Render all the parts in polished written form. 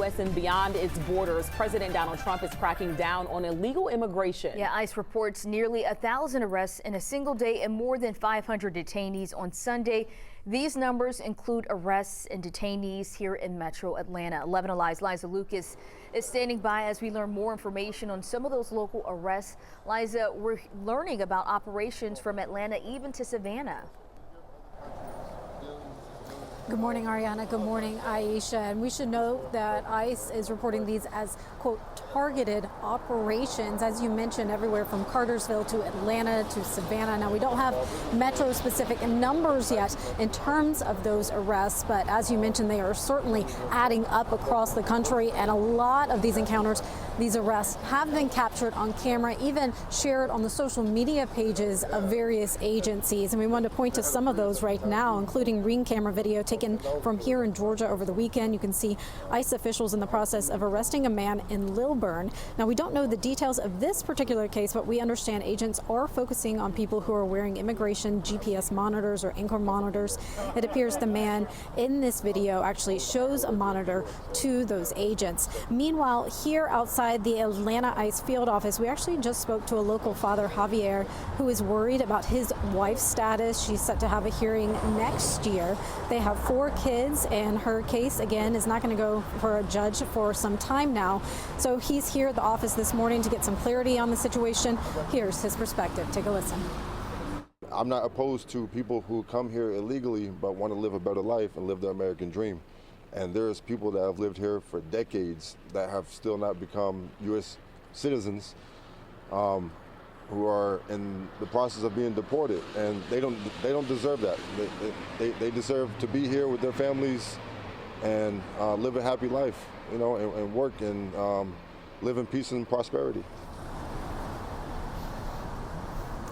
U.S. and beyond its borders. President Donald Trump is cracking down on illegal immigration. Yeah, ICE reports nearly 1,000 arrests in a single day and more than 500 detainees on Sunday. These numbers include arrests and detainees here in Metro Atlanta. 11 Alive's Liza Lucas is standing by as we learn more information on some of those local arrests. Liza, we're learning about operations from Atlanta even to Savannah. Good morning, Ariana. Good morning, Aisha. And we should note that ICE is reporting these as, quote, targeted operations, as you mentioned, everywhere from Cartersville to Atlanta to Savannah. Now, we don't have metro-specific numbers yet in terms of those arrests, but as you mentioned, they are certainly adding up across the country, and a lot of these encounters, these arrests have been captured on camera, even shared on the social media pages of various agencies. And we want to point to some of those right now, including Ring camera video taken from here in Georgia over the weekend. You can see ICE officials in the process of arresting a man in Lilburn. Now, we don't know the details of this particular case, but we understand agents are focusing on people who are wearing immigration GPS monitors or ankle monitors. It appears the man in this video actually shows a monitor to those agents. Meanwhile, here outside the Atlanta ICE field office, we actually just spoke to a local father, Javier, who is worried about his wife's status. She's set to have a hearing next year. They have 4 kids, and her case, again, is not going to go for a judge for some time now. So he's here at the office this morning to get some clarity on the situation. Here's his perspective. Take a listen. I'm not opposed to people who come here illegally but want to live a better life and live the American dream. And there's people that have lived here for decades that have still not become U.S. citizens who are in the process of being deported, and they don't deserve that. They deserve to be here with their families and live a happy life, you know, and work and live in peace and prosperity.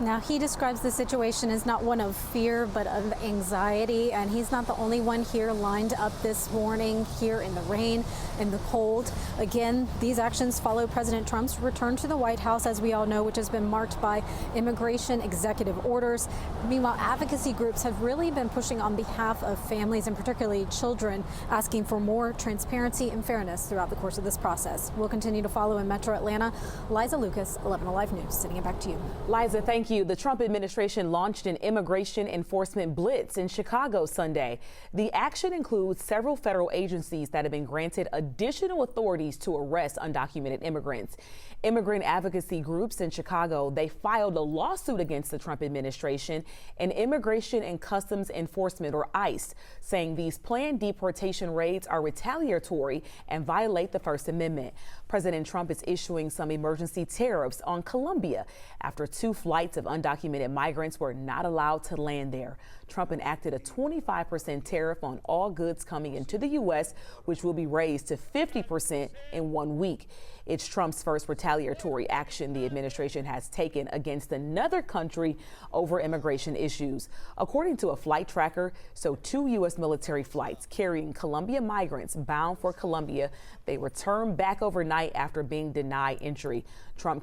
Now, he describes the situation as not one of fear, but of anxiety, and he's not the only one here lined up this morning here in the rain, in the cold. Again, these actions follow President Trump's return to the White House, as we all know, which has been marked by immigration executive orders. Meanwhile, advocacy groups have really been pushing on behalf of families and particularly children, asking for more transparency and fairness throughout the course of this process. We'll continue to follow in Metro Atlanta. Liza Lucas, 11 Alive News, sending it back to you. Liza, thank you. The Trump administration launched an immigration enforcement blitz in Chicago Sunday. The action includes several federal agencies that have been granted additional authorities to arrest undocumented immigrants. Immigrant advocacy groups in Chicago, they filed a lawsuit against the Trump administration and Immigration and Customs Enforcement, or ICE, saying these planned deportation raids are retaliatory and violate the First Amendment. President Trump is issuing some emergency tariffs on Colombia after 2 flights of undocumented migrants were not allowed to land there. Trump enacted a 25% tariff on all goods coming into the U.S., which will be raised to 50% in 1 week. It's Trump's first retaliatory action the administration has taken against another country over immigration issues. According to a flight tracker, 2 U.S. military flights carrying Colombia migrants bound for Colombia, they returned back overnight after being denied entry. Trump